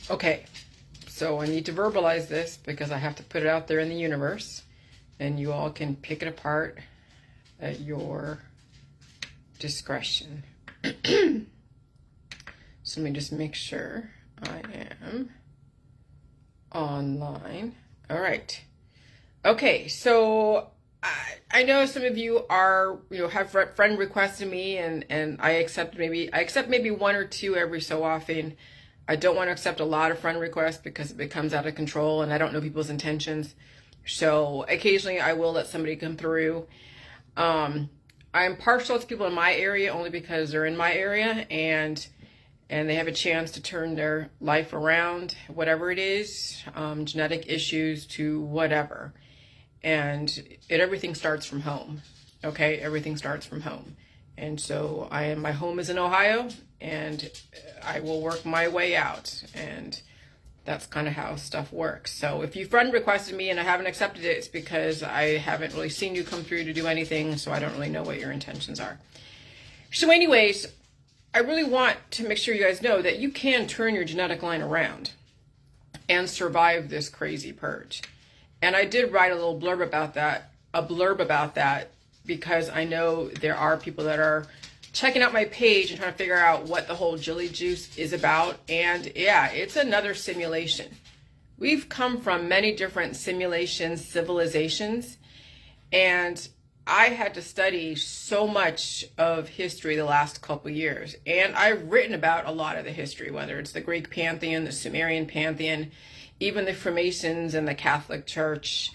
Okay, so I need to verbalize this because I have to put it out there in the universe, and you all can pick it apart at your discretion. So let me just make sure I am online. All right. Okay, so I know some of you are, have friend requested me, and I accept maybe one or two every so often. I don't want to accept a lot of friend requests because it becomes out of control and I don't know people's intentions. So occasionally I will let somebody come through. I'm partial to people in my area only because they're in my area and they have a chance to turn their life around, whatever it is, genetic issues to whatever. And everything starts from home. Okay, everything starts from home. And so my home is in Ohio, and I will work my way out, and that's kind of how stuff works. So if you friend requested me and I haven't accepted it, it's because I haven't really seen you come through to do anything, so I don't really know what your intentions are. So anyways, I really want to make sure you guys know that you can turn your genetic line around and survive this crazy purge. And I did write a little blurb about that, because I know there are people that are checking out my page and trying to figure out what the whole Jilly Juice is about. And yeah, it's another simulation. We've come from many different simulations, civilizations, and I had to study so much of history the last couple years. And I've written about a lot of the history, whether it's the Greek pantheon, the Sumerian pantheon, even the Freemasons and the Catholic Church.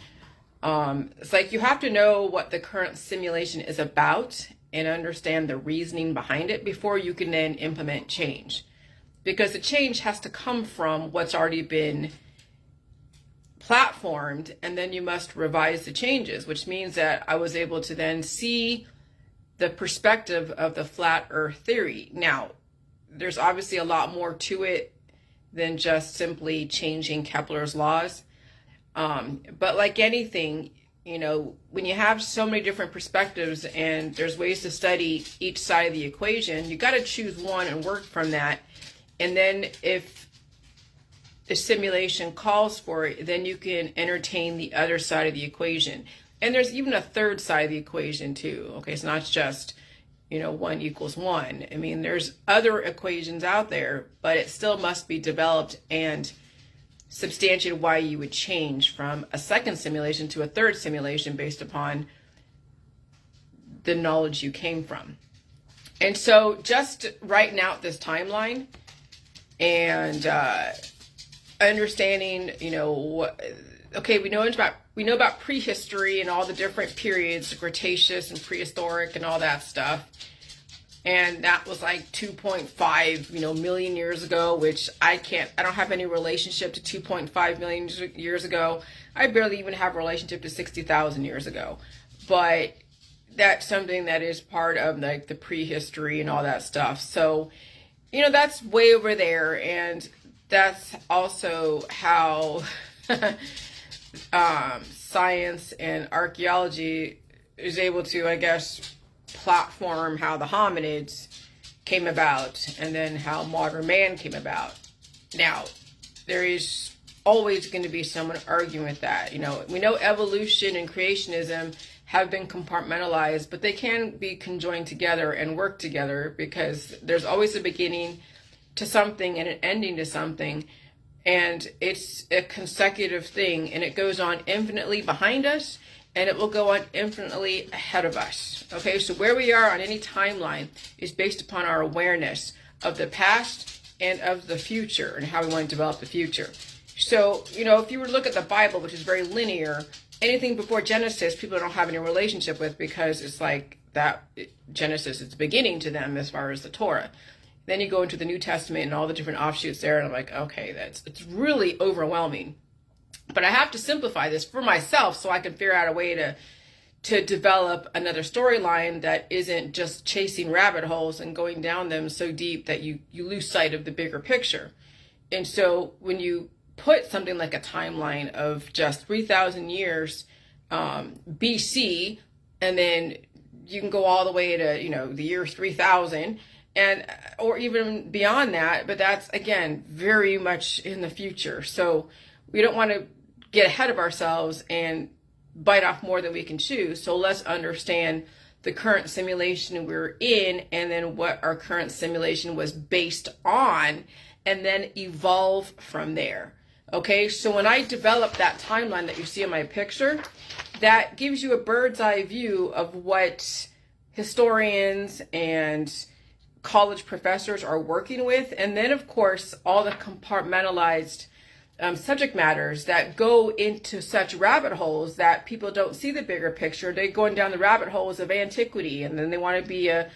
It's like you have to know what the current simulation is about and understand the reasoning behind it before you can then implement change. Because the change has to come from what's already been platformed, and then you must revise the changes, which means that I was able to then see the perspective of the flat earth theory. Now, there's obviously a lot more to it than just simply changing Kepler's laws. But like anything, when you have so many different perspectives and there's ways to study each side of the equation, you got to choose one and work from that. And then if the simulation calls for it, then you can entertain the other side of the equation. And there's even a third side of the equation too. Okay, it's not just 1 equals 1. I mean, there's other equations out there, but it still must be developed and substantiated why you would change from a second simulation to a third simulation based upon the knowledge you came from. And so just writing out this timeline and understanding, okay, we know about prehistory and all the different periods, Cretaceous and prehistoric and all that stuff. And that was like 2.5, million years ago, which I don't have any relationship to 2.5 million years ago. I barely even have a relationship to 60,000 years ago. But that's something that is part of like the prehistory and all that stuff. So, that's way over there. And that's also how science and archaeology is able to, I guess, platform how the hominids came about and then how modern man came about. Now, there is always going to be someone arguing with that. We know evolution and creationism have been compartmentalized, but they can be conjoined together and work together because there's always a beginning to something and an ending to something, and it's a consecutive thing, and it goes on infinitely behind us, and it will go on infinitely ahead of us. Okay, so where we are on any timeline is based upon our awareness of the past and of the future and how we want to develop the future. So, if you were to look at the Bible, which is very linear, anything before Genesis, people don't have any relationship with because it's like that Genesis is the beginning to them as far as the Torah. Then you go into the New Testament and all the different offshoots there, and I'm like, okay, it's really overwhelming. But I have to simplify this for myself so I can figure out a way to develop another storyline that isn't just chasing rabbit holes and going down them so deep that you lose sight of the bigger picture. And so when you put something like a timeline of just 3,000 years BC, and then you can go all the way to, the year 3000, and or even beyond that, but that's again very much in the future. So we don't want to get ahead of ourselves and bite off more than we can chew. So let's understand the current simulation we're in, and then what our current simulation was based on, and then evolve from there. Okay, so when I develop that timeline that you see in my picture, that gives you a bird's eye view of what historians and college professors are working with. And then, of course, all the compartmentalized subject matters that go into such rabbit holes that people don't see the bigger picture. They're going down the rabbit holes of antiquity, and then they want to be a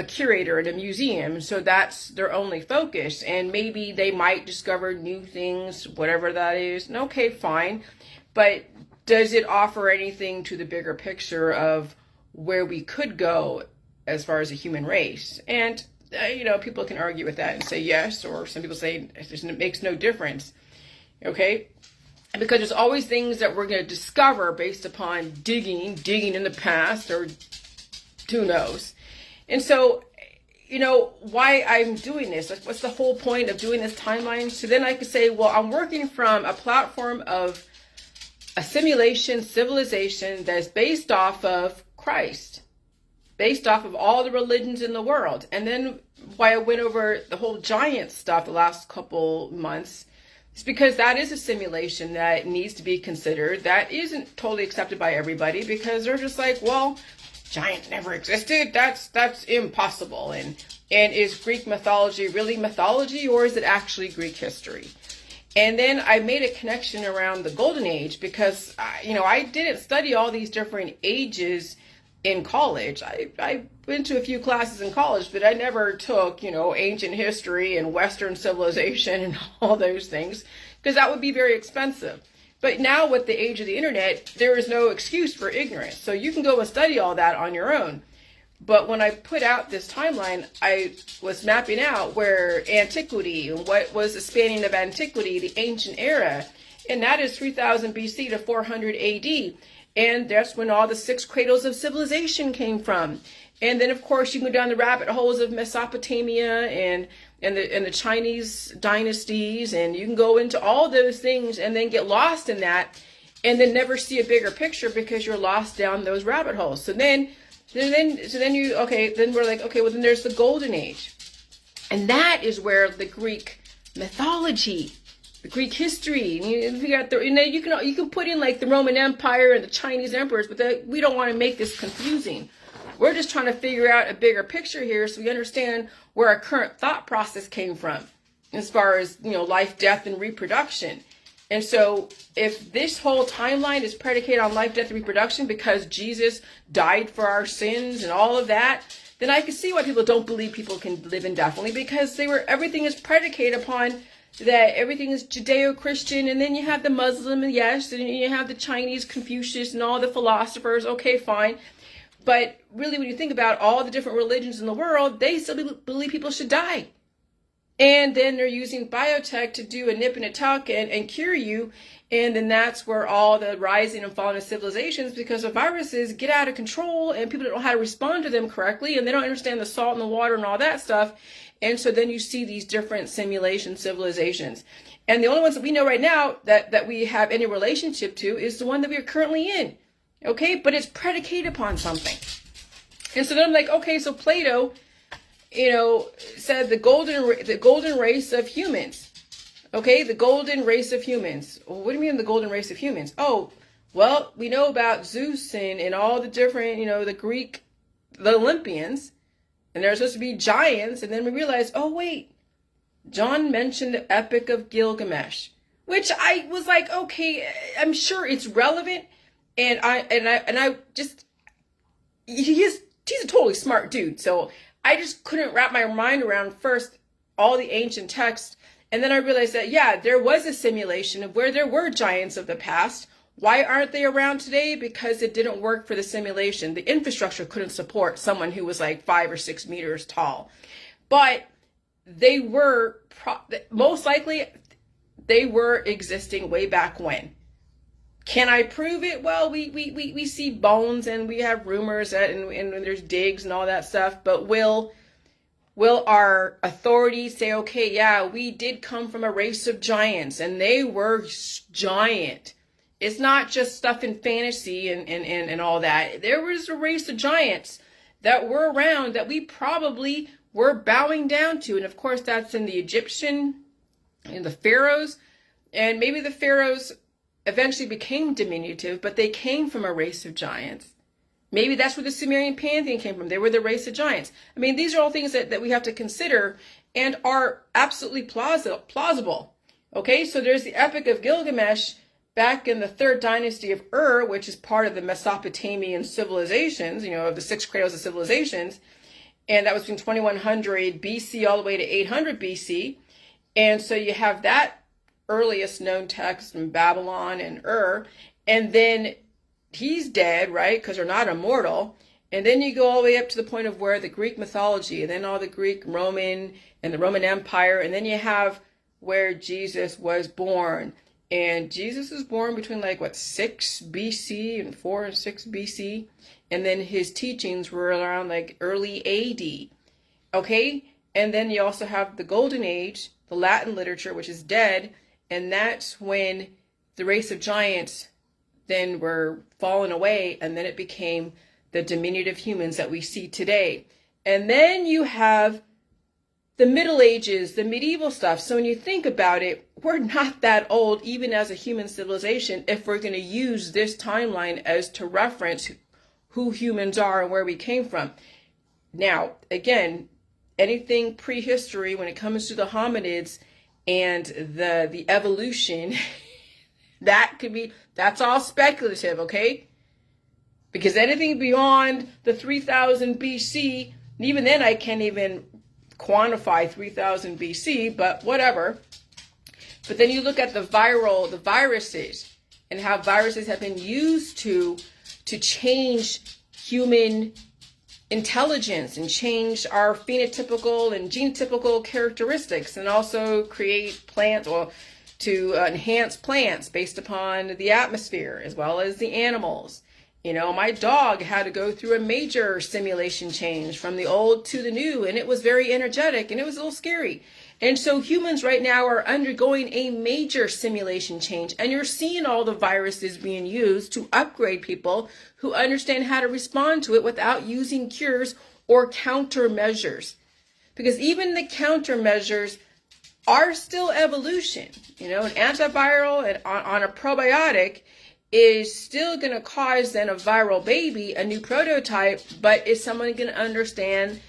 curator in a museum. So that's their only focus. And maybe they might discover new things, whatever that is. And okay, fine. But does it offer anything to the bigger picture of where we could go as far as a human race? And, people can argue with that and say yes, or some people say it makes no difference. Okay? Because there's always things that we're going to discover based upon digging in the past, or who knows. And so, why I'm doing this, what's the whole point of doing this timeline? So then I could say, well, I'm working from a platform of a simulation civilization that is based off of Christ, based off of all the religions in the world. And then why I went over the whole giant stuff the last couple months is because that is a simulation that needs to be considered. That isn't totally accepted by everybody, because they're just like, well, giant never existed. That's impossible. And is Greek mythology really mythology, or is it actually Greek history? And then I made a connection around the Golden Age, because I didn't study all these different ages in college. I went to a few classes in college, but I never took ancient history and Western civilization and all those things, because that would be very expensive. But now with the age of the internet, there is no excuse for ignorance. So you can go and study all that on your own. But when I put out this timeline, I was mapping out where antiquity, and what was the spanning of antiquity, the ancient era, and that is 3000 BC to 400 AD. And that's when all the 6 cradles of civilization came from. And then, of course, you can go down the rabbit holes of Mesopotamia and the Chinese dynasties, and you can go into all those things and then get lost in that, and then never see a bigger picture because you're lost down those rabbit holes. So then we're like, okay, well then there's the Golden Age, and that is where the Greek mythology, the Greek history, and you can put in like the Roman Empire and the Chinese emperors, but we don't want to make this confusing. We're just trying to figure out a bigger picture here, so we understand where our current thought process came from as far as, life, death, and reproduction. And so if this whole timeline is predicated on life, death, and reproduction because Jesus died for our sins and all of that, then I can see why people don't believe people can live indefinitely, because everything is predicated upon that. Everything is Judeo-Christian, and then you have the Muslim, yes, and you have the Chinese Confucius and all the philosophers. Okay, fine. But really, when you think about all the different religions in the world, they still believe people should die. And then they're using biotech to do a nip and a tuck and cure you. And then that's where all the rising and falling of civilizations, because the viruses get out of control and people don't know how to respond to them correctly, and they don't understand the salt in the water and all that stuff. And so then you see these different simulation civilizations. And the only ones that we know right now that we have any relationship to is the one that we are currently in. Okay, but it's predicated upon something. And so then I'm like, okay, so Plato, said the golden race of humans. Okay, the golden race of humans. Well, what do you mean the golden race of humans? Oh, well, we know about Zeus and all the different, the Olympians, and they're supposed to be giants. And then we realized, oh wait, John mentioned the Epic of Gilgamesh, which I was like, okay, I'm sure it's relevant. And he's a totally smart dude. So I just couldn't wrap my mind around first all the ancient texts. And then I realized that, yeah, there was a simulation of where there were giants of the past. Why aren't they around today? Because it didn't work for the simulation. The infrastructure couldn't support someone who was like 5 or 6 meters tall. But they were, most likely, they were existing way back when. Can I prove it? Well, we see bones and we have rumors that and there's digs and all that stuff, but will will our authorities say, okay, yeah, we did come from a race of giants and they were giant. It's not just stuff in fantasy and all that. There was a race of giants that were around that we probably were bowing down to. And of course, that's in the Egyptian and the pharaohs. And maybe the pharaohs eventually became diminutive, but they came from a race of giants. Maybe that's where the Sumerian pantheon came from. They were the race of giants. I mean, these are all things that we have to consider and are absolutely plausible. Okay, so there's the Epic of Gilgamesh back in the 3rd dynasty of Ur, which is part of the Mesopotamian civilizations, of the 6 cradles of civilizations. And that was from 2100 BC all the way to 800 BC. And so you have that earliest known text in Babylon and Ur. And then he's dead, right? Because they're not immortal. And then you go all the way up to the point of where the Greek mythology, and then all the Greek, Roman, and the Roman Empire. And then you have where Jesus was born. And Jesus was born between 6 BC and 4 and 6 BC. And then his teachings were around early AD. Okay? And then you also have the Golden Age, the Latin literature, which is dead. And that's when the race of giants then were fallen away. And then it became the diminutive humans that we see today. And then you have the Middle Ages, the medieval stuff. So when you think about it, we're not that old, even as a human civilization, if we're going to use this timeline as to reference who humans are and where we came from. Now, again, anything prehistory when it comes to the hominids and the evolution, that's all speculative, okay? Because anything beyond the 3000 BC, and even then I can't even quantify 3000 BC, but whatever. But then you look at the viruses, and how viruses have been used to change human intelligence and change our phenotypical and genotypical characteristics, and also create plants, or to enhance plants based upon the atmosphere as well as the animals. My dog had to go through a major simulation change from the old to the new, and it was very energetic and it was a little scary. And so humans right now are undergoing a major simulation change, and you're seeing all the viruses being used to upgrade people who understand how to respond to it without using cures or countermeasures. Because even the countermeasures are still evolution. An antiviral and on a probiotic is still going to cause then a viral baby, a new prototype, but is someone going to understand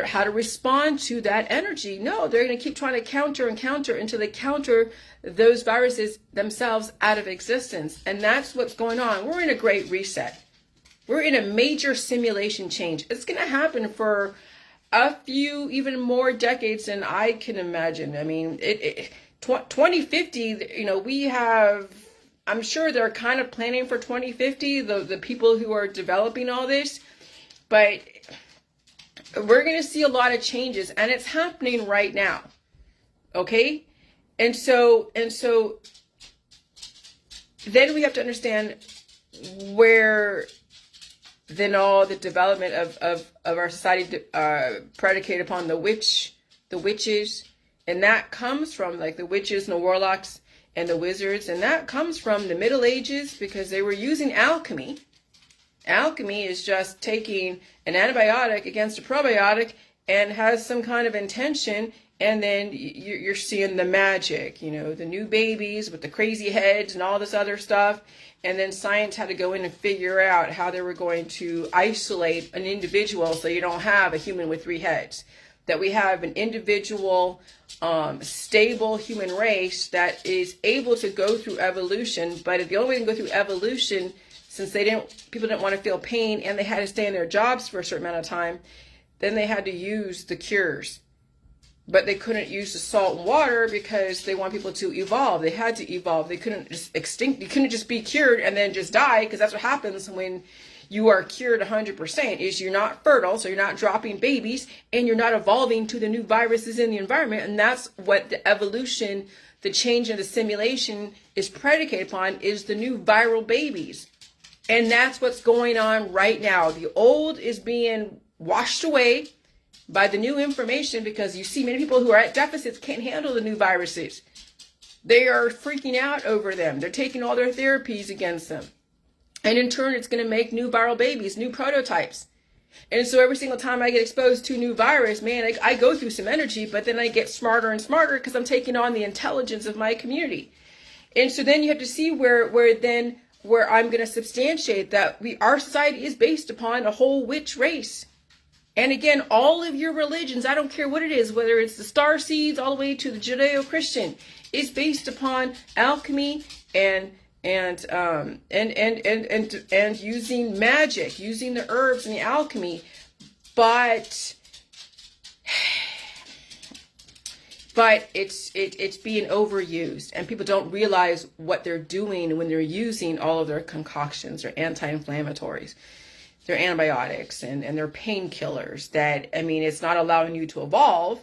how to respond to that energy? No, they're going to keep trying to counter until they counter those viruses themselves out of existence. And that's what's going on. We're in a great reset. We're in a major simulation change. It's going to happen for a few, even more decades than I can imagine. I mean, 2050, we have, I'm sure they're kind of planning for 2050, the people who are developing all this, but we're going to see a lot of changes, and it's happening right now. Okay? And so then we have to understand where then all the development of our society predicated upon the witches, and that comes from the witches and the warlocks and the wizards, and that comes from the Middle Ages, because they were using alchemy. Alchemy is just taking an antibiotic against a probiotic and has some kind of intention, and then you're seeing the magic, the new babies with the crazy heads and all this other stuff. And then science had to go in and figure out how they were going to isolate an individual so you don't have a human with 3 heads. That we have an individual, stable human race that is able to go through evolution. But the only way to go through evolution, since people didn't want to feel pain and they had to stay in their jobs for a certain amount of time, then they had to use the cures. But they couldn't use the salt and water because they want people to evolve. They had to evolve. They couldn't just extinct. You couldn't just be cured and then just die, because that's what happens when you are cured 100%, is you're not fertile, so you're not dropping babies, and you're not evolving to the new viruses in the environment. And that's what the evolution, the change in the simulation is predicated upon, is the new viral babies. And that's what's going on right now. The old is being washed away, by the new information, because you see many people who are at deficits can't handle the new viruses. They are freaking out over them. They're taking all their therapies against them. And in turn, it's going to make new viral babies, new prototypes. And so every single time I get exposed to a new virus, man, I go through some energy, but then I get smarter and smarter because I'm taking on the intelligence of my community. And so then you have to see where I'm going to substantiate that our society is based upon a whole witch race. And again, all of your religions, I don't care what it is, whether it's the star seeds all the way to the Judeo-Christian, is based upon alchemy and using magic, using the herbs and the alchemy, but it's being overused, and people don't realize what they're doing when they're using all of their concoctions, their anti-inflammatories, their antibiotics, and their painkillers. That, I mean, it's not allowing you to evolve,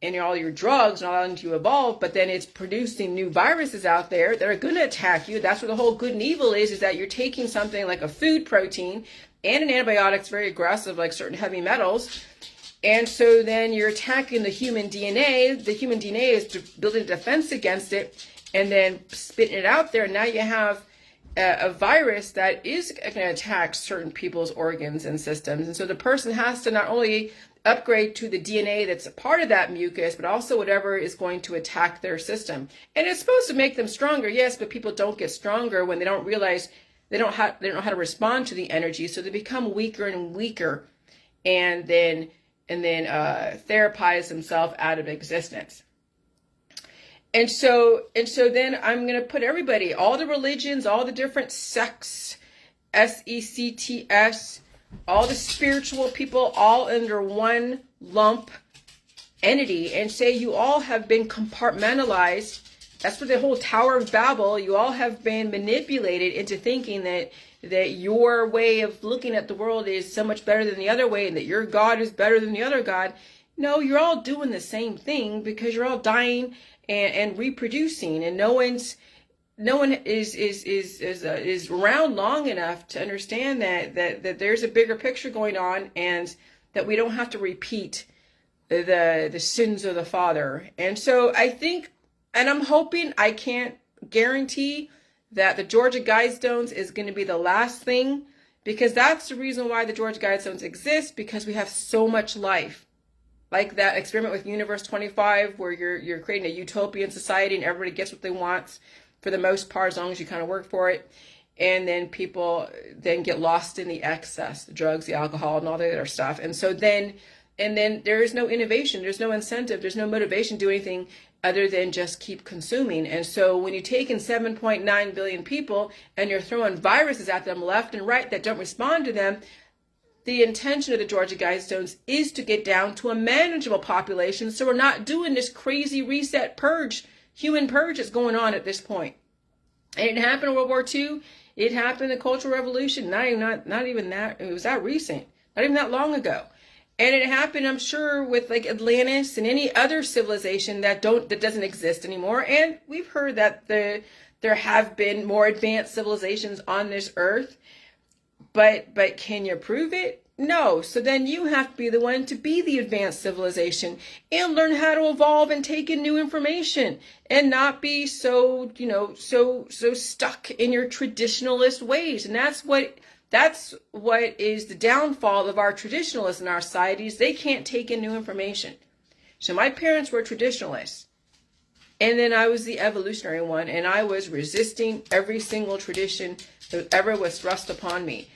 and all your drugs not allowing you to evolve, but then it's producing new viruses out there that are going to attack you. That's where the whole good and evil is that you're taking something like a food protein and an antibiotic that's very aggressive, like certain heavy metals. And so then you're attacking the human DNA. The human DNA is building a defense against it and then spitting it out there. And now you have a virus that is going to attack certain people's organs and systems. And so the person has to not only upgrade to the DNA that's a part of that mucus, but also whatever is going to attack their system. And it's supposed to make them stronger, yes, but people don't get stronger when they don't realize they don't know how to respond to the energy. So they become weaker and weaker, and then therapize themselves out of existence. And so then I'm going to put everybody, all the religions, all the different sects, SECTS, all the spiritual people, all under one lump entity, and say you all have been compartmentalized. That's what the whole Tower of Babel, you all have been manipulated into thinking that your way of looking at the world is so much better than the other way, and that your God is better than the other God. No, you're all doing the same thing, because you're all dying and reproducing, and no one is around long enough to understand that there's a bigger picture going on, and that we don't have to repeat the sins of the father. And so I think, and I'm hoping, I can't guarantee that the Georgia Guidestones is going to be the last thing, because that's the reason why the Georgia Guidestones exist, because we have so much life. Like that experiment with Universe 25, where you're creating a utopian society and everybody gets what they want for the most part, as long as you kind of work for it. And then people then get lost in the excess, the drugs, the alcohol, and all the other stuff. And so then there is no innovation, there's no incentive, there's no motivation to do anything other than just keep consuming. And so when you take in 7.9 billion people and you're throwing viruses at them left and right that don't respond to them, the intention of the Georgia Guidestones is to get down to a manageable population, so we're not doing this crazy reset purge, human purge that's going on at this point. And it happened in World War II. It happened in the Cultural Revolution. Not even that. It was that recent. Not even that long ago. And it happened, I'm sure, with like Atlantis and any other civilization that doesn't exist anymore. And we've heard that there have been more advanced civilizations on this earth. But can you prove it? No. So then you have to be the one to be the advanced civilization and learn how to evolve and take in new information, and not be so stuck in your traditionalist ways. And that's what is the downfall of our traditionalists in our societies. They can't take in new information. So my parents were traditionalists, and then I was the evolutionary one, and I was resisting every single tradition that ever was thrust upon me.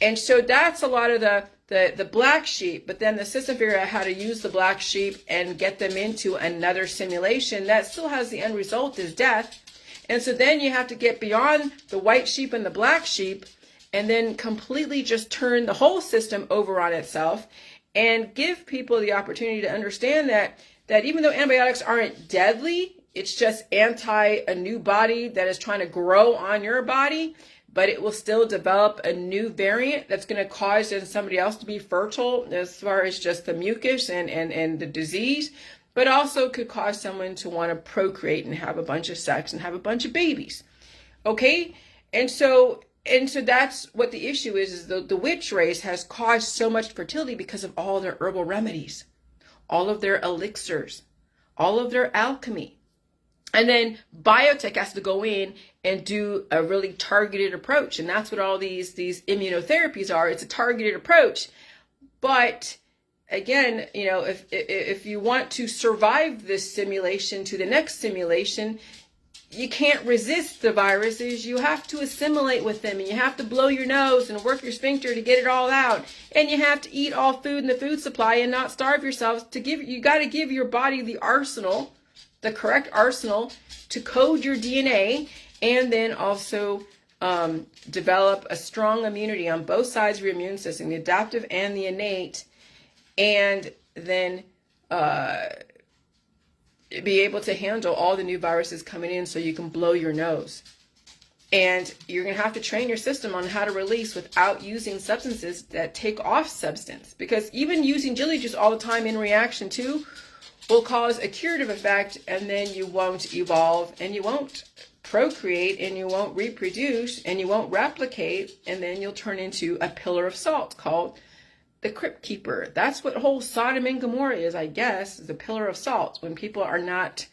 And so that's a lot of the black sheep. But then the system figured out how to use the black sheep and get them into another simulation that still has the end result is death. And so then you have to get beyond the white sheep and the black sheep, and then completely just turn the whole system over on itself, and give people the opportunity to understand that even though antibiotics aren't deadly, it's just a new body that is trying to grow on your body, but it will still develop a new variant that's going to cause somebody else to be fertile as far as just the mucus and the disease, but also could cause someone to want to procreate and have a bunch of sex and have a bunch of babies. Okay? And so that's what the issue is the witch race has caused so much fertility because of all their herbal remedies. all of their elixirs, all of their alchemy. And then biotech has to go in and do a really targeted approach. And that's what all these immunotherapies are. It's a targeted approach. But again, if you want to survive this simulation to the next simulation, you can't resist the viruses. You have to assimilate with them, and you have to blow your nose and work your sphincter to get it all out. And you have to eat all food in the food supply and not starve yourselves. You got to give your body the arsenal, the correct arsenal to code your DNA, and then also develop a strong immunity on both sides of your immune system, the adaptive and the innate, and then be able to handle all the new viruses coming in so you can blow your nose. And you're going to have to train your system on how to release without using substances that take off substance. Because even using jelly juice all the time in reaction to will cause a curative effect, and then you won't evolve, and you won't procreate, and you won't reproduce, and you won't replicate, and then you'll turn into a pillar of salt called the crypt keeper. That's what whole Sodom and Gomorrah is, I guess, is a pillar of salt. When people are not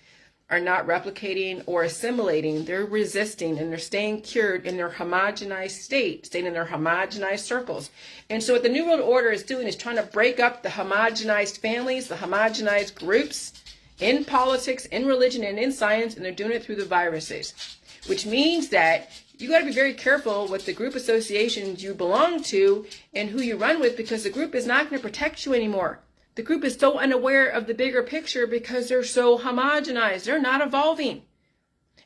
replicating or assimilating, they're resisting, and they're staying cured in their homogenized state, staying in their homogenized circles. And so what the New World Order is doing is trying to break up the homogenized families, the homogenized groups in politics, in religion, and in science, and they're doing it through the viruses, which means that you got to be very careful with the group associations you belong to and who you run with, because the group is not going to protect you anymore. The group is so unaware of the bigger picture because they're so homogenized. They're not evolving.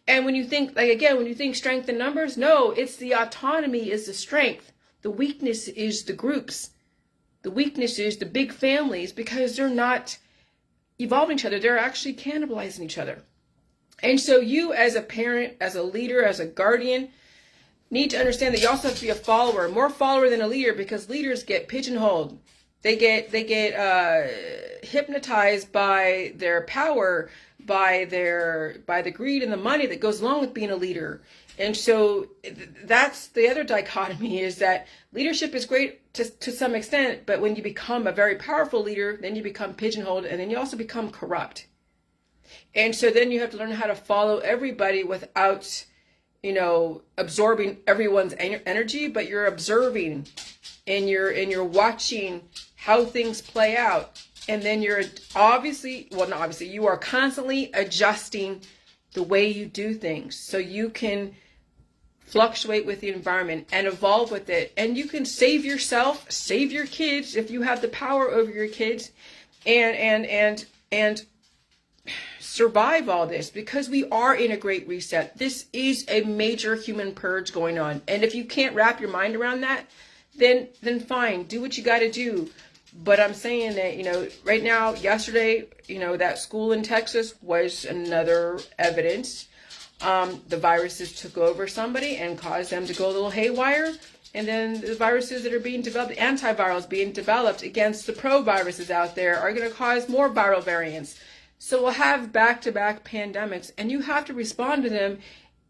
And when you think, when you think strength in numbers, no, it's the autonomy is the strength. The weakness is the groups. The weakness is the big families, because they're not evolving each other. They're actually cannibalizing each other. And so you, as a parent, as a leader, as a guardian, need to understand that you also have to be a follower, more follower than a leader, because leaders get pigeonholed. They get hypnotized by their power, by the greed and the money that goes along with being a leader. And so that's the other dichotomy, is that leadership is great to some extent, but when you become a very powerful leader, then you become pigeonholed, and then you also become corrupt. And so then you have to learn how to follow everybody without absorbing everyone's energy, but you're observing and you're watching how things play out. And then you are constantly adjusting the way you do things so you can fluctuate with the environment and evolve with it. And you can save yourself, save your kids if you have the power over your kids, and survive all this, because we are in a great reset. This is a major human purge going on. And if you can't wrap your mind around that, then fine, do what you got to do. But I'm saying that, right now, yesterday, that school in Texas was another evidence. The viruses took over somebody and caused them to go a little haywire. And then the viruses that are being developed, the antivirals being developed against the pro-viruses out there, are going to cause more viral variants. So we'll have back-to-back pandemics, and you have to respond to them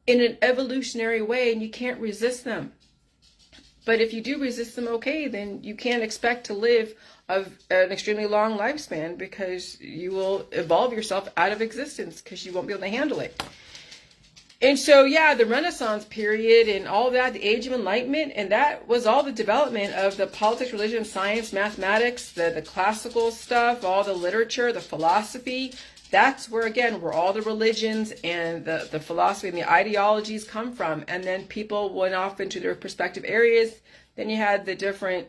in an evolutionary way, and you can't resist them. But if you do resist them, okay, then you can't expect to live an extremely long lifespan, because you will evolve yourself out of existence because you won't be able to handle it. And so, the Renaissance period and all that, the Age of Enlightenment, and that was all the development of the politics, religion, science, mathematics, the classical stuff, all the literature, the philosophy. That's where all the religions and the philosophy and the ideologies come from. And then people went off into their respective areas. Then you had the different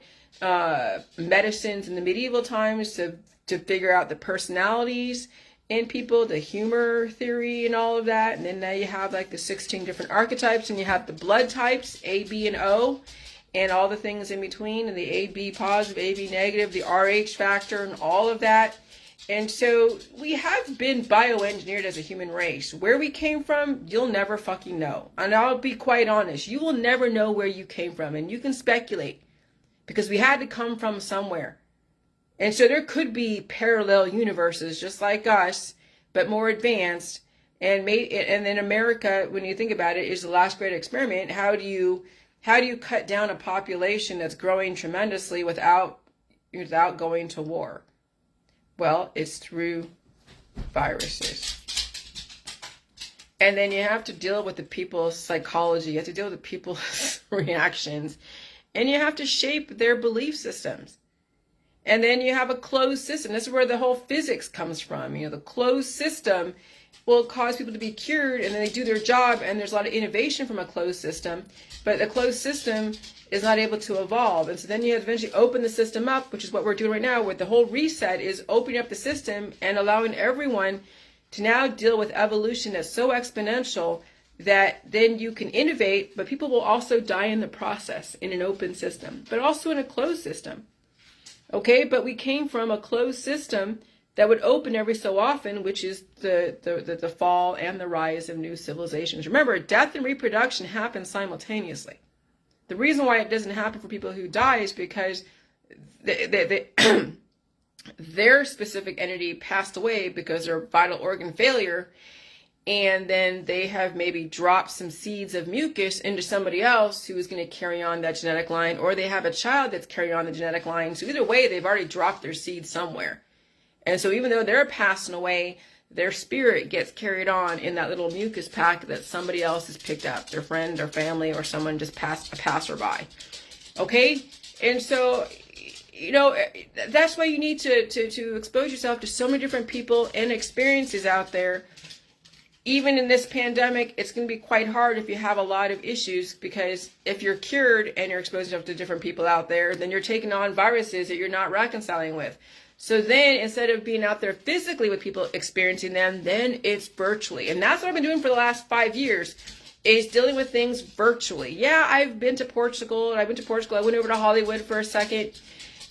medicines in the medieval times to figure out the personalities in people, the humor theory and all of that. And then now you have like the 16 different archetypes, and you have the blood types, A, B, and O, and all the things in between, and the AB positive, AB negative, the RH factor, and all of that. And so we have been bioengineered as a human race. Where we came from, you'll never fucking know. And I'll be quite honest, you will never know where you came from, and you can speculate, because we had to come from somewhere. And so there could be parallel universes just like us, but more advanced. And then America, when you think about it, is the last great experiment. How do you cut down a population that's growing tremendously without going to war? Well, it's through viruses. And then you have to deal with the people's psychology. You have to deal with the people's reactions. And you have to shape their belief systems. And then you have a closed system. This is where the whole physics comes from. The closed system will cause people to be cured, and then they do their job, and there's a lot of innovation from a closed system. But the closed system is not able to evolve. And so then you have to eventually open the system up, which is what we're doing right now, with the whole reset is opening up the system and allowing everyone to now deal with evolution that's so exponential that then you can innovate, but people will also die in the process in an open system, but also in a closed system. Okay, but we came from a closed system that would open every so often, which is the fall and the rise of new civilizations. Remember, death and reproduction happen simultaneously. The reason why it doesn't happen for people who die is because their specific entity passed away because of vital organ failure, and then they have maybe dropped some seeds of mucus into somebody else who is going to carry on that genetic line, or they have a child that's carrying on the genetic line. So either way, they've already dropped their seed somewhere. And so even though they're passing away, their spirit gets carried on in that little mucus pack that somebody else has picked up, their friend or family or someone just passed a passerby. Okay? And so, that's why you need to expose yourself to so many different people and experiences out there. Even in this pandemic, it's going to be quite hard if you have a lot of issues, because if you're cured and you're exposing yourself to different people out there, then you're taking on viruses that you're not reconciling with. So then instead of being out there physically with people experiencing them, then it's virtually. And that's what I've been doing for the last 5 years, is dealing with things virtually. Yeah, I've been to Portugal. I went over to Hollywood for a second,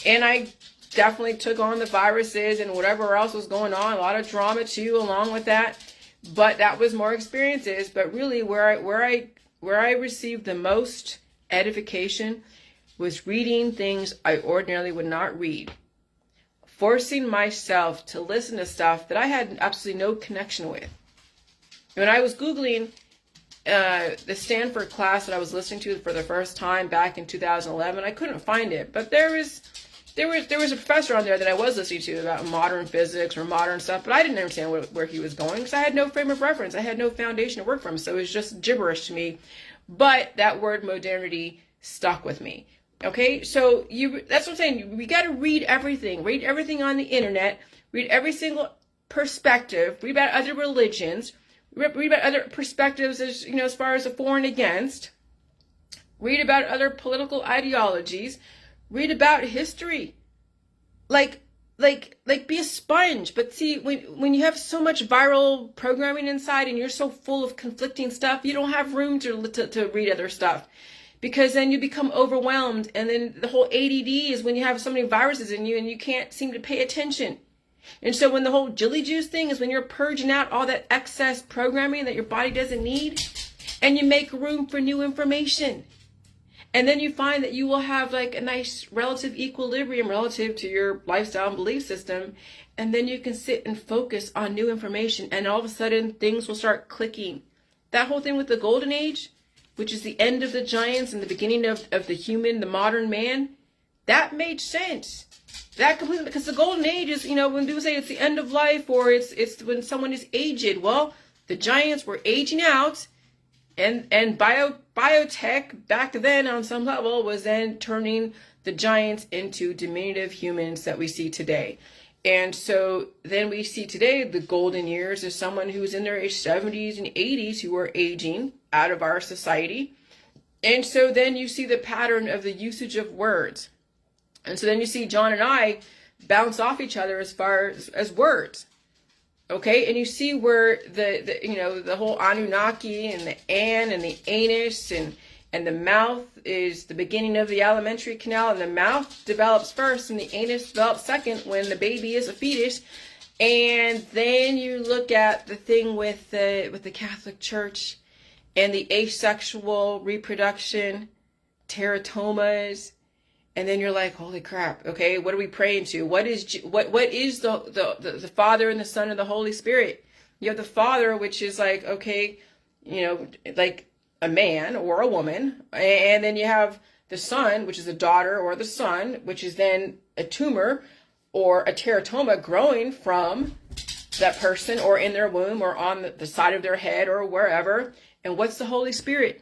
and I definitely took on the viruses and whatever else was going on. A lot of drama too along with that. But that was more experiences. But really where I received the most edification was reading things I ordinarily would not read. Forcing myself to listen to stuff that I had absolutely no connection with. When I was Googling the Stanford class that I was listening to for the first time back in 2011, I couldn't find it. But there was a professor on there that I was listening to about modern physics or modern stuff, but I didn't understand where he was going because I had no frame of reference. I had no foundation to work from, so it was just gibberish to me. But that word modernity stuck with me. Okay, so that's what I'm saying. We got to read everything on the internet, read every single perspective, read about other religions, read about other perspectives as far as the for and against, read about other political ideologies, read about history. Like be a sponge. But see, when you have so much viral programming inside and you're so full of conflicting stuff, you don't have room to read other stuff. Because then you become overwhelmed, and then the whole ADD is when you have so many viruses in you and you can't seem to pay attention. And so when the whole jelly juice thing is when you're purging out all that excess programming that your body doesn't need, and you make room for new information. And then you find that you will have like a nice relative equilibrium relative to your lifestyle and belief system. And then you can sit and focus on new information, and all of a sudden things will start clicking. That whole thing with the golden age, which is the end of the giants and the beginning of the human, the modern man, that made sense. That completely, because the golden age is, when people say it's the end of life or it's when someone is aged. Well, the giants were aging out, and biotech back then on some level was then turning the giants into diminutive humans that we see today. And so then we see today the golden years is someone who's in their age 70s and 80s who are aging out of our society. And so then you see the pattern of the usage of words. And so then you see John and I bounce off each other as far as words. Okay, and you see where the whole Anunnaki and the an and the anus and the mouth is the beginning of the alimentary canal, and the mouth develops first and the anus develops second when the baby is a fetus. And then you look at the thing with the Catholic Church and the asexual reproduction, teratomas, and then you're like, holy crap, okay, what are we praying to? What is the Father and the Son and the Holy Spirit? You have the Father, which is like, okay, like a man or a woman, and then you have the Son, which is a daughter, or the Son, which is then a tumor, or a teratoma growing from that person or in their womb or on the side of their head or wherever. And what's the Holy Spirit?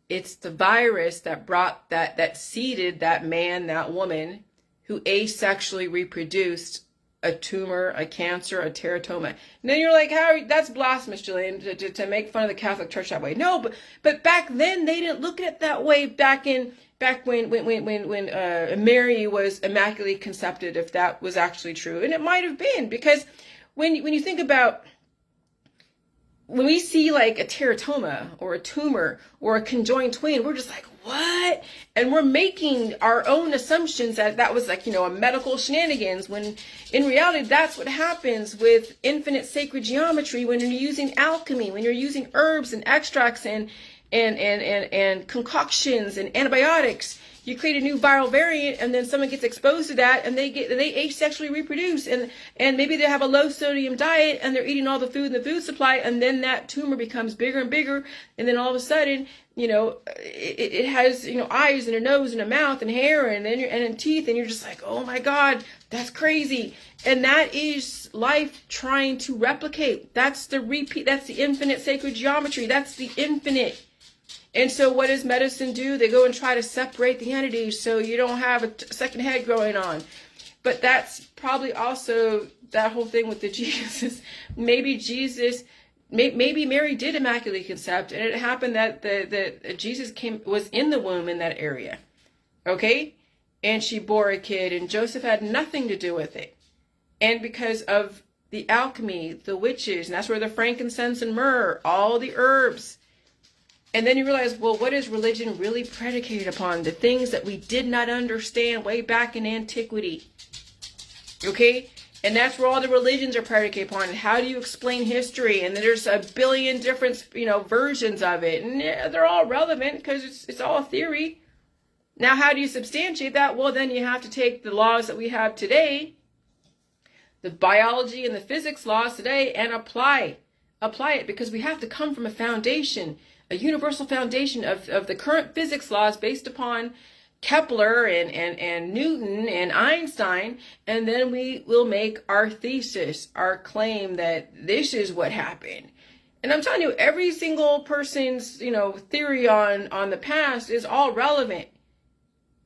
It's the virus that brought that seeded that man, that woman who asexually reproduced a tumor, a cancer, a teratoma. And then you're like, how? That's blasphemous, Jillian, to make fun of the Catholic Church that way. No, but back then they didn't look at it that way. Back when Mary was immaculately conceived, if that was actually true, and it might have been, because when you think about, when we see like a teratoma or a tumor or a conjoined twin, we're just like, what? And we're making our own assumptions that was like, a medical shenanigans, when in reality, that's what happens with infinite sacred geometry when you're using alchemy, when you're using herbs and extracts and concoctions and antibiotics. You create a new viral variant, and then someone gets exposed to that, and they asexually reproduce, and maybe they have a low sodium diet, and they're eating all the food in the food supply, and then that tumor becomes bigger and bigger, and then all of a sudden, it has eyes and a nose and a mouth and hair and teeth, and you're just like, oh my God, that's crazy. And that is life trying to replicate. That's the repeat. That's the infinite sacred geometry. That's the infinite. And so what does medicine do? They go and try to separate the entities so you don't have a second head growing on. But that's probably also that whole thing with the Jesus. Maybe Mary did immaculately conceive, and it happened that Jesus was in the womb in that area. Okay? And she bore a kid, and Joseph had nothing to do with it. And because of the alchemy, the witches, and that's where the frankincense and myrrh, all the herbs. And then you realize, well, what is religion really predicated upon? The things that we did not understand way back in antiquity. Okay? And that's where all the religions are predicated upon. And how do you explain history? And there's a billion different, versions of it. And they're all relevant because it's all theory. Now, how do you substantiate that? Well, then you have to take the laws that we have today, the biology and the physics laws today, and apply it, because we have to come from a foundation, a universal foundation of the current physics laws based upon Kepler and Newton and Einstein, and then we will make our thesis, our claim that this is what happened. And I'm telling you, every single person's, theory on the past is all relevant.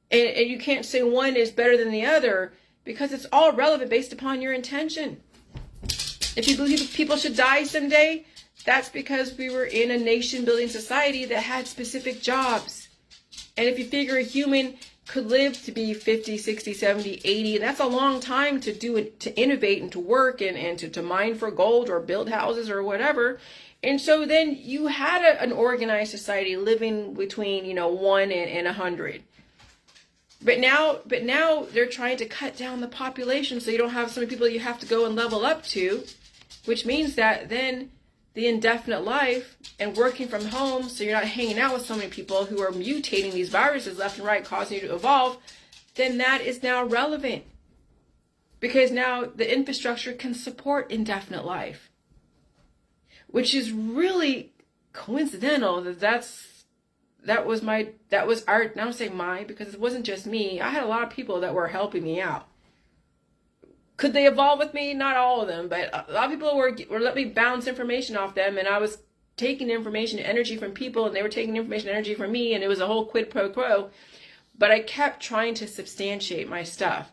And you can't say one is better than the other, because it's all relevant based upon your intention. If you believe people should die someday, that's because we were in a nation-building society that had specific jobs. And if you figure a human could live to be 50, 60, 70, 80, and that's a long time to do it, to innovate and to work and to mine for gold or build houses or whatever. And so then you had an organized society living between, 1 and 100. But now they're trying to cut down the population so you don't have so many people you have to go and level up to, which means that then the indefinite life and working from home, so you're not hanging out with so many people who are mutating these viruses left and right, causing you to evolve, then that is now relevant. Because now the infrastructure can support indefinite life. Which is really coincidental that was our, I don't say mine, because it wasn't just me. I had a lot of people that were helping me out. Could they evolve with me? Not all of them, but a lot of people were letting me bounce information off them, and I was taking information and energy from people, and they were taking information and energy from me, and it was a whole quid pro quo. But I kept trying to substantiate my stuff.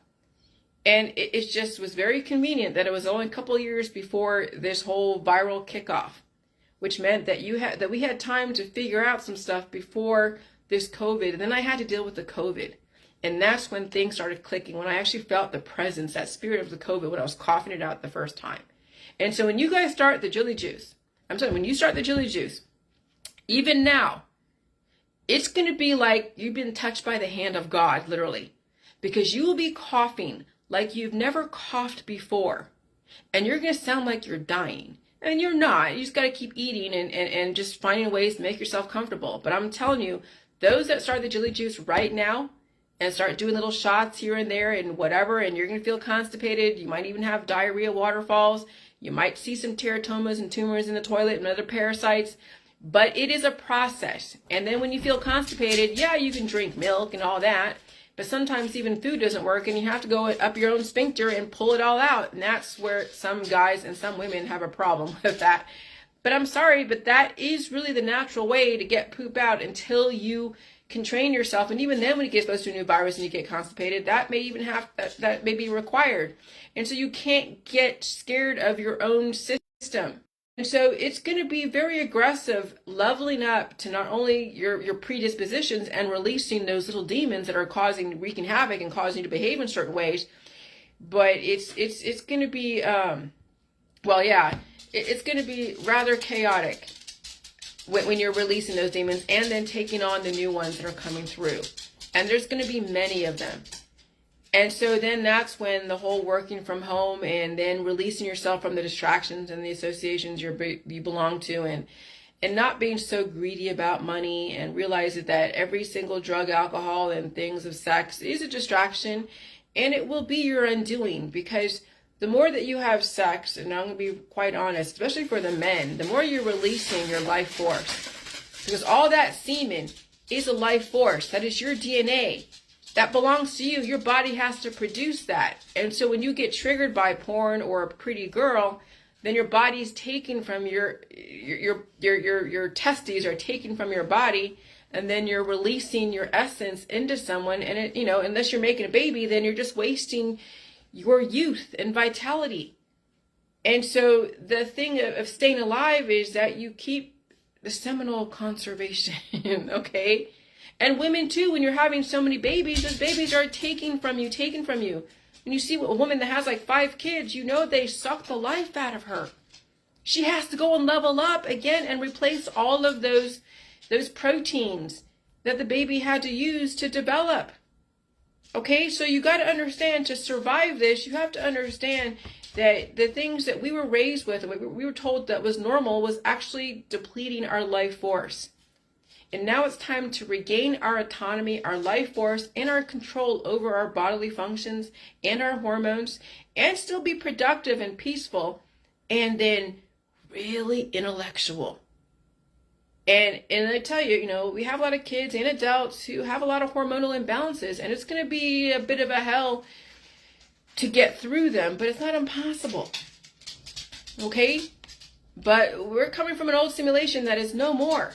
And it just was very convenient that it was only a couple of years before this whole viral kickoff, which meant that we had time to figure out some stuff before this COVID. And then I had to deal with the COVID. And that's when things started clicking, when I actually felt the presence, that spirit of the COVID, when I was coughing it out the first time. And so when you guys start the Jilly Juice, I'm telling you, when you start the Jilly Juice, even now, it's going to be like you've been touched by the hand of God, literally. Because you will be coughing like you've never coughed before. And you're going to sound like you're dying. And you're not. You just got to keep eating and just finding ways to make yourself comfortable. But I'm telling you, those that start the Jilly Juice right now, and start doing little shots here and there and whatever, and you're going to feel constipated. You might even have diarrhea waterfalls. You might see some teratomas and tumors in the toilet and other parasites. But it is a process. And then when you feel constipated, yeah, you can drink milk and all that. But sometimes even food doesn't work and you have to go up your own sphincter and pull it all out. And that's where some guys and some women have a problem with that. But I'm sorry, but that is really the natural way to get poop out until you can train yourself. And even then, when you get exposed to a new virus and you get constipated, that may even that may be required. And so you can't get scared of your own system. And so it's going to be very aggressive, leveling up to not only your predispositions and releasing those little demons that are wreaking havoc and causing you to behave in certain ways, but it's going to be it's going to be rather chaotic when you're releasing those demons and then taking on the new ones that are coming through. And there's going to be many of them. And so then that's when the whole working from home and then releasing yourself from the distractions and the associations you belong to, and not being so greedy about money, and realize that every single drug, alcohol, and things of sex is a distraction, and it will be your undoing. Because the more that you have sex, and I'm going to be quite honest, especially for the men, the more you're releasing your life force. Because all that semen is a life force. That is your DNA. That belongs to you. Your body has to produce that. And so when you get triggered by porn or a pretty girl, then your body's taken from your testes are taken from your body, and then you're releasing your essence into someone. And it, unless you're making a baby, then you're just wasting your youth and vitality. And so the thing of staying alive is that you keep the seminal conservation, okay? And women too, when you're having so many babies, those babies are taken from you. When you see a woman that has like 5 kids, they suck the life out of her. She has to go and level up again and replace all of those proteins that the baby had to use to develop. Okay, so you got to understand, to survive this, you have to understand that the things that we were raised with, we were told that was normal, was actually depleting our life force. And now it's time to regain our autonomy, our life force, and our control over our bodily functions and our hormones, and still be productive and peaceful, and then really intellectual. And I tell you, we have a lot of kids and adults who have a lot of hormonal imbalances, and it's going to be a bit of a hell to get through them, but it's not impossible. Okay? But we're coming from an old simulation that is no more.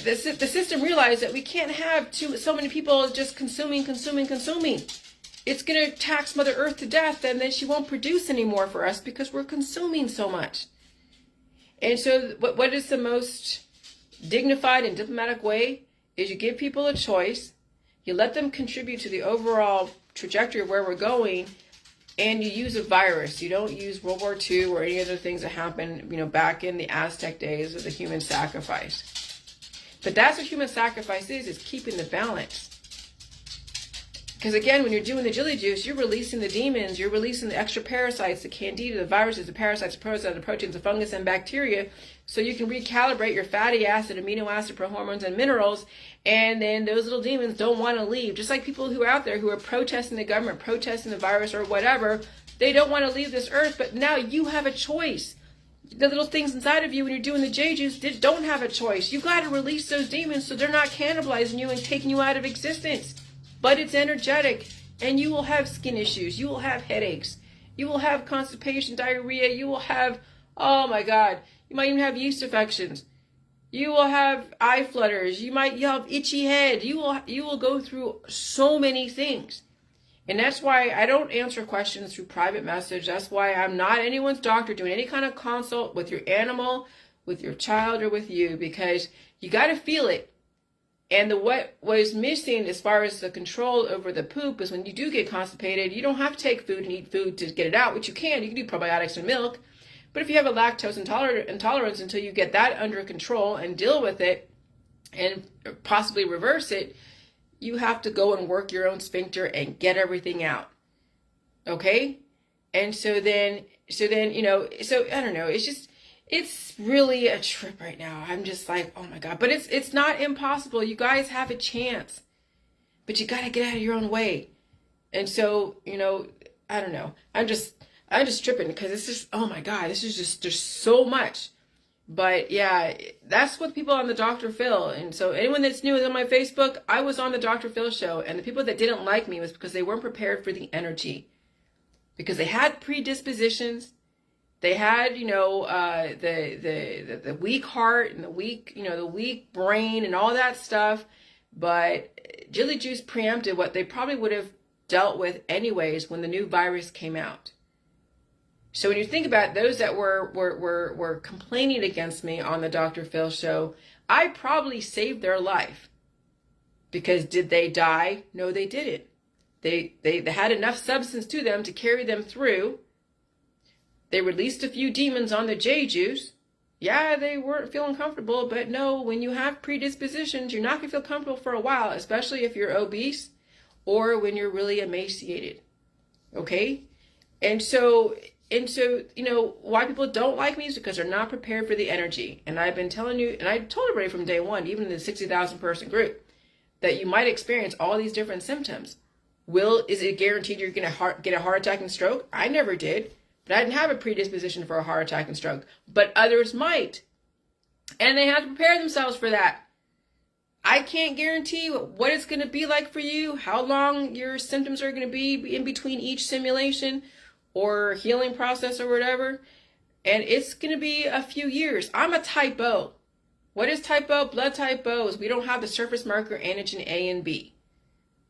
The system realized that we can't have so many people just consuming. It's going to tax Mother Earth to death, and then she won't produce anymore for us because we're consuming so much. And so what is the most dignified and diplomatic way is you give people a choice, you let them contribute to the overall trajectory of where we're going, and you use a virus. You don't use World War II or any other things that happened, back in the Aztec days of the human sacrifice. But that's what human sacrifice is keeping the balance. Because again, when you're doing the jelly juice, you're releasing the demons, you're releasing the extra parasites, the candida, the viruses, the parasites, the parasites, the proteins, the fungus, and bacteria, so you can recalibrate your fatty acid, amino acid, prohormones, and minerals, and then those little demons don't want to leave. Just like people who are out there who are protesting the government, protesting the virus or whatever, they don't want to leave this earth, but now you have a choice. The little things inside of you when you're doing the J juice don't have a choice. You got to release those demons so they're not cannibalizing you and taking you out of existence. But it's energetic, and you will have skin issues. You will have headaches. You will have constipation, diarrhea. You will have, oh my God, you might even have yeast infections. You will have eye flutters. You'll have itchy head. You will go through so many things. And that's why I don't answer questions through private message. That's why I'm not anyone's doctor doing any kind of consult with your animal, with your child, or with you, because you got to feel it. And what was missing as far as the control over the poop is when you do get constipated, you don't have to take food and eat food to get it out, which you can. You can do probiotics and milk. But if you have a lactose intolerance, until you get that under control and deal with it and possibly reverse it, you have to go and work your own sphincter and get everything out. Okay? And so then, so I don't know, it's really a trip right now. I'm just like, oh my God, but it's not impossible. You guys have a chance, but you got to get out of your own way. And so, I don't know. I'm just tripping because this is, oh my God, this is just, there's so much But yeah, that's what people on the Dr. Phil. And so anyone that's new is on my Facebook, I was on the Dr. Phil show. And the people that didn't like me was because they weren't prepared for the energy. Because they had predispositions. They had, the weak heart and the weak brain and all that stuff. But Jilly Juice preempted what they probably would have dealt with anyways when the new virus came out. So when you think about those that were complaining against me on the Dr. Phil show, I probably saved their life. Because did they die? No, they didn't. They had enough substance to them to carry them through. They released a few demons on the J juice. Yeah, they weren't feeling comfortable, but no, when you have predispositions, you're not going to feel comfortable for a while, especially if you're obese or when you're really emaciated. Okay? And so, why people don't like me is because they're not prepared for the energy. And I've been telling you, and I told everybody from day one, even in the 60,000 person group, that you might experience all these different symptoms. Is it guaranteed you're going to get a heart attack and stroke? I never did. But I didn't have a predisposition for a heart attack and stroke. But others might. And they have to prepare themselves for that. I can't guarantee what it's going to be like for you, how long your symptoms are going to be in between each simulation or healing process or whatever. And it's going to be a few years. I'm a type O. What is type O? Blood type O is we don't have the surface marker antigen A and B.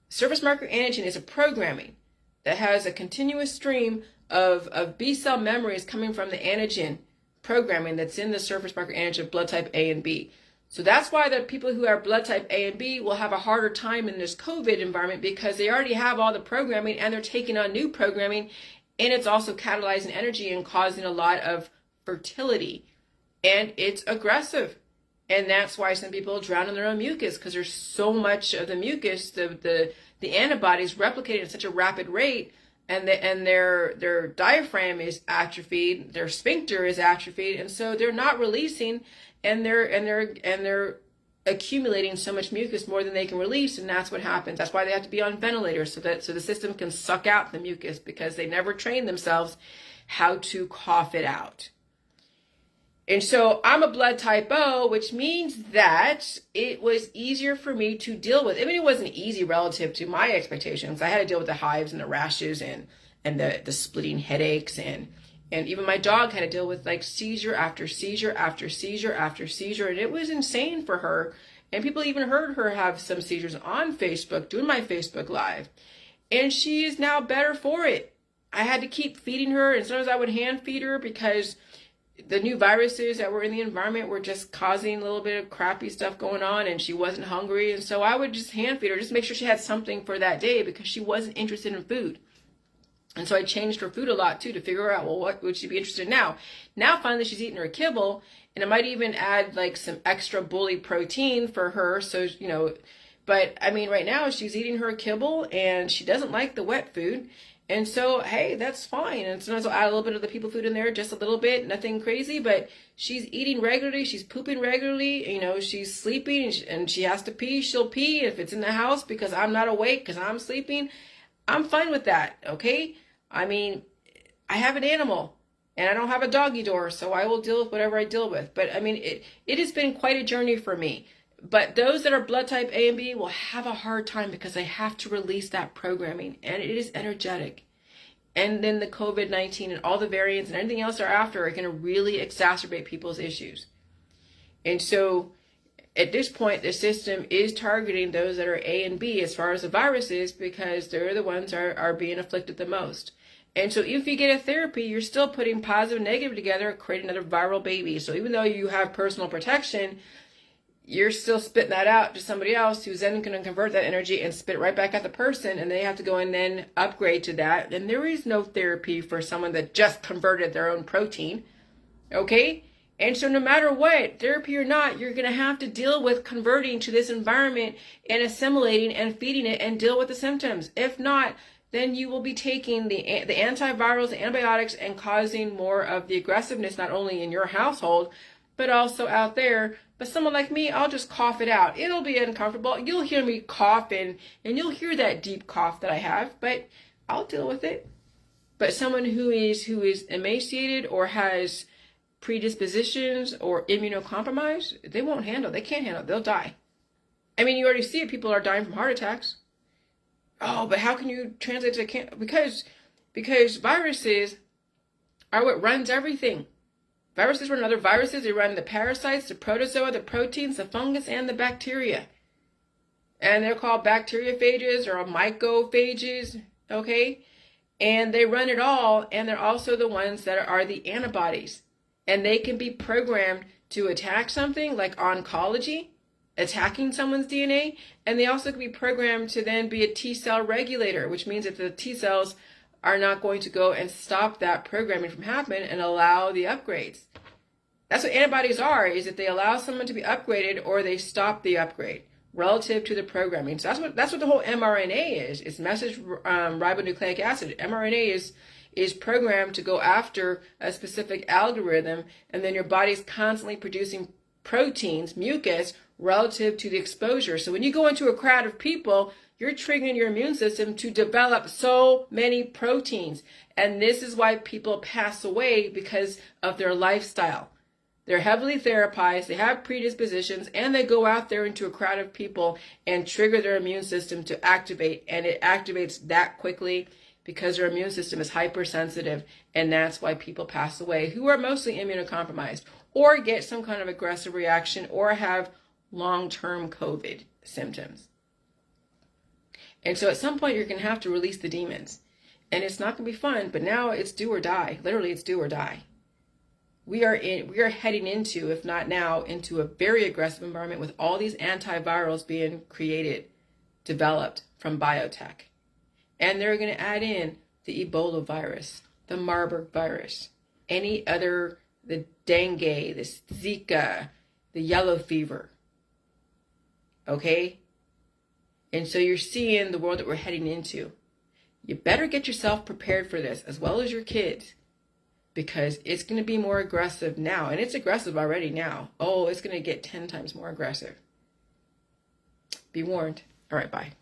Surface marker antigen is a programming that has a continuous stream of B cell memories coming from the antigen programming that's in the surface marker antigen of blood type A and B. So that's why the people who are blood type A and B will have a harder time in this COVID environment, because they already have all the programming and they're taking on new programming, and it's also catalyzing energy and causing a lot of fertility, and it's aggressive. And that's why some people drown in their own mucus, because there's so much of the mucus, the antibodies replicating at such a rapid rate, and their diaphragm is atrophied, their sphincter is atrophied, and so they're not releasing, and they're accumulating so much mucus more than they can release, and that's what happens. That's why they have to be on ventilators so the system can suck out the mucus, because they never trained themselves how to cough it out. And so I'm a blood type O, which means that it was easier for me to deal with. I mean, it wasn't easy relative to my expectations. I had to deal with the hives and the rashes and the splitting headaches, and even my dog had to deal with like seizure after seizure after seizure after seizure. And it was insane for her. And people even heard her have some seizures on Facebook, doing my Facebook Live. And she is now better for it. I had to keep feeding her, and sometimes I would hand feed her because the new viruses that were in the environment were just causing a little bit of crappy stuff going on, and she wasn't hungry. And so I would just hand feed her, just make sure she had something for that day, because she wasn't interested in food. And so I changed her food a lot too, to figure out, well, what would she be interested in now? Now finally she's eating her kibble, and I might even add like some extra bully protein for her. So, but I mean, right now she's eating her kibble and she doesn't like the wet food. And so, hey, that's fine. And sometimes I'll add a little bit of the people food in there, just a little bit, nothing crazy, but she's eating regularly, she's pooping regularly, she's sleeping, and she has to pee, she'll pee. If it's in the house because I'm not awake, because I'm sleeping, I'm fine with that, okay? I mean, I have an animal, and I don't have a doggy door, so I will deal with whatever I deal with. But I mean, it has been quite a journey for me. But those that are blood type A and B will have a hard time, because they have to release that programming, and it is energetic. And then the COVID-19 and all the variants and everything else thereafter are going to really exacerbate people's issues. And so at this point, the system is targeting those that are A and B as far as the viruses, because they're the ones are being afflicted the most. And so if you get a therapy, you're still putting positive and negative together, creating another viral baby. So even though you have personal protection, you're still spitting that out to somebody else, who's then going to convert that energy and spit it right back at the person, and they have to go and then upgrade to that. And there is no therapy for someone that just converted their own protein, okay? And so no matter what, therapy or not, you're going to have to deal with converting to this environment and assimilating and feeding it and deal with the symptoms. If not, then you will be taking the antivirals, the antibiotics, and causing more of the aggressiveness, not only in your household, but also out there. But someone like me, I'll just cough it out. It'll be uncomfortable. You'll hear me cough, and you'll hear that deep cough that I have, but I'll deal with it. But someone who is emaciated or has predispositions or immunocompromised, they can't handle it, they'll die. I mean, you already see it, people are dying from heart attacks. Oh, but how can you translate to cancer? Because viruses are what runs everything. Viruses run other viruses. They run the parasites, the protozoa, the proteins, the fungus, and the bacteria. And they're called bacteriophages or mycophages, okay? And they run it all, and they're also the ones that are the antibodies. And they can be programmed to attack something like oncology, attacking someone's DNA, and they also can be programmed to then be a T cell regulator, which means that the T cells are not going to go and stop that programming from happening and allow the upgrades. That's what antibodies are, is that they allow someone to be upgraded or they stop the upgrade relative to the programming. So that's what the whole mRNA is. It's message ribonucleic acid. mRNA is programmed to go after a specific algorithm, and then your body's constantly producing proteins, mucus, relative to the exposure. So when you go into a crowd of people, you're triggering your immune system to develop so many proteins. And this is why people pass away, because of their lifestyle. They're heavily therapized, they have predispositions, and they go out there into a crowd of people and trigger their immune system to activate. And it activates that quickly because their immune system is hypersensitive. And that's why people pass away who are mostly immunocompromised or get some kind of aggressive reaction or have long-term COVID symptoms. And so at some point you're going to have to release the demons. And it's not going to be fun, but now it's do or die. Literally, it's do or die. We are heading into, if not now, into a very aggressive environment with all these antivirals being created, developed from biotech. And they're going to add in the Ebola virus, the Marburg virus, any other, the dengue, the Zika, the yellow fever. Okay? And so you're seeing the world that we're heading into. You better get yourself prepared for this, as well as your kids, because it's going to be more aggressive now. And it's aggressive already now. Oh, it's going to get 10 times more aggressive. Be warned. All right, bye.